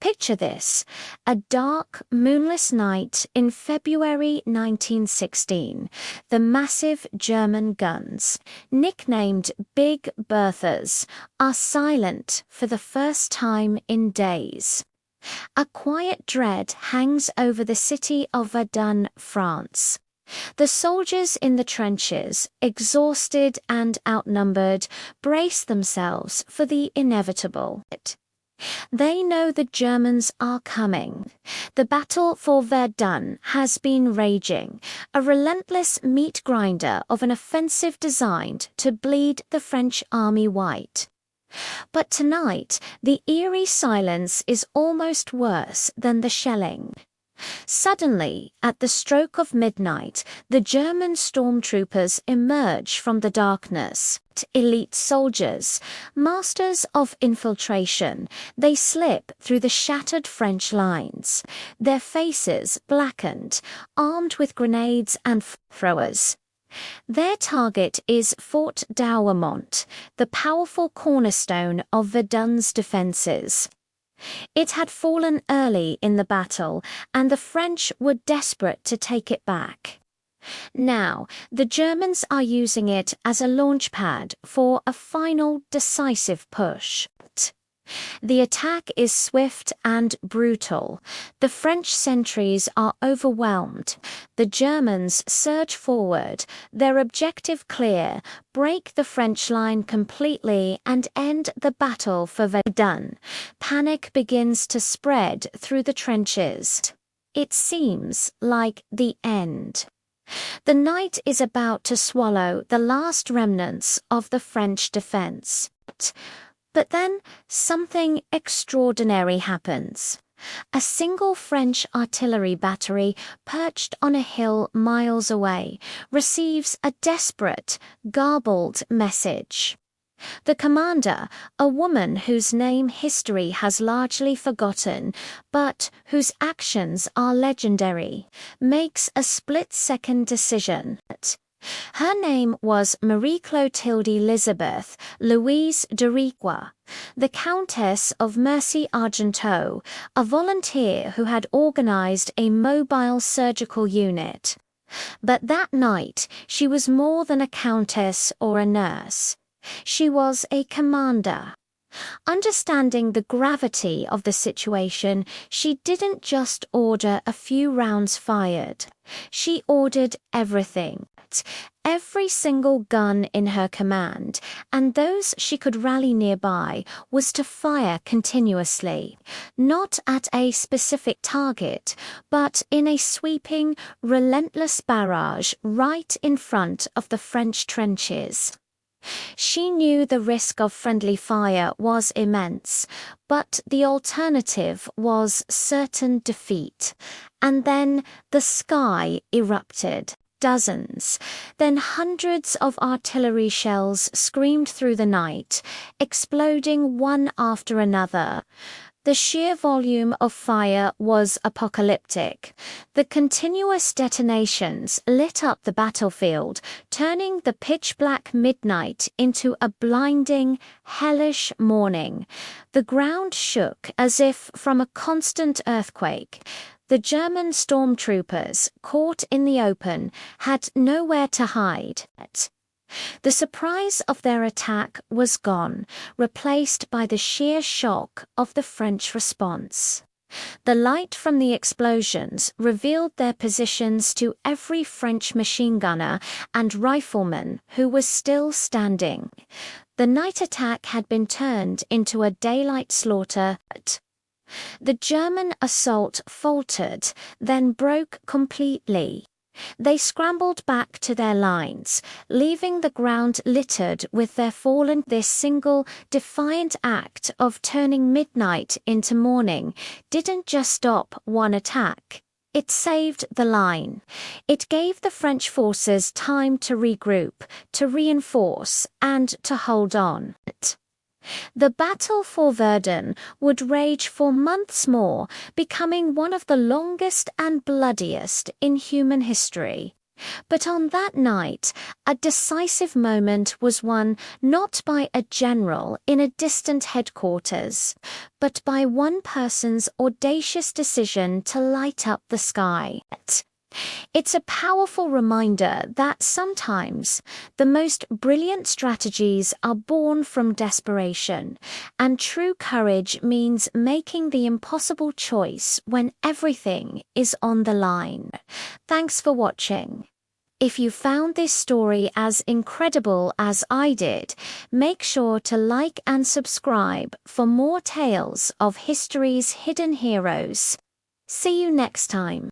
Picture this: a dark, moonless night in February 1916. The massive German guns, nicknamed Big Berthas, are silent for the first time in days. A quiet dread hangs over the city of Verdun, France. The soldiers in the trenches, exhausted and outnumbered, brace themselves for the inevitable. They know the Germans are coming. The battle for Verdun has been raging, a relentless meat grinder of an offensive designed to bleed the French army white. But tonight, the eerie silence is almost worse than the shelling. Suddenly, at the stroke of midnight, the German stormtroopers emerge from the darkness. Elite soldiers, masters of infiltration, they slip through the shattered French lines, their faces blackened, armed with grenades and throwers. Their target is Fort Douaumont, the powerful cornerstone of Verdun's defences. It had fallen early in the battle, and the French were desperate to take it back. Now, the Germans are using it as a launchpad for a final decisive push. The attack is swift and brutal. The French sentries are overwhelmed. The Germans surge forward, their objective clear: break the French line completely and end the battle for Verdun. Panic begins to spread through the trenches. It seems like the end. The night is about to swallow the last remnants of the French defense. But then something extraordinary happens. A single French artillery battery perched on a hill miles away receives a desperate, garbled message. The commander, a woman whose name history has largely forgotten, but whose actions are legendary, makes a split-second decision. Her name was Marie-Clotilde Elizabeth Louise de Riquois, the Countess of Mercy Argenteau, a volunteer who had organized a mobile surgical unit. But that night, she was more than a countess or a nurse. She was a commander. Understanding the gravity of the situation, she didn't just order a few rounds fired. She ordered everything. Every single gun in her command, and those she could rally nearby, was to fire continuously, not at a specific target, but in a sweeping, relentless barrage right in front of the French trenches. She knew the risk of friendly fire was immense, but the alternative was certain defeat. And then the sky erupted. Dozens, then hundreds of artillery shells screamed through the night, exploding one after another. The sheer volume of fire was apocalyptic. The continuous detonations lit up the battlefield, turning the pitch-black midnight into a blinding, hellish morning. The ground shook as if from a constant earthquake. The German stormtroopers, caught in the open, had nowhere to hide. The surprise of their attack was gone, replaced by the sheer shock of the French response. The light from the explosions revealed their positions to every French machine gunner and rifleman who was still standing. The night attack had been turned into a daylight slaughter. The German assault faltered, then broke completely. They scrambled back to their lines, leaving the ground littered with their fallen. This single, defiant act of turning midnight into morning didn't just stop one attack. It saved the line. It gave the French forces time to regroup, to reinforce, and to hold on. The battle for Verdun would rage for months more, becoming one of the longest and bloodiest in human history. But on that night, a decisive moment was won not by a general in a distant headquarters, but by one person's audacious decision to light up the sky. It's a powerful reminder that sometimes the most brilliant strategies are born from desperation, and true courage means making the impossible choice when everything is on the line. Thanks for watching. If you found this story as incredible as I did, make sure to like and subscribe for more tales of history's hidden heroes. See you next time.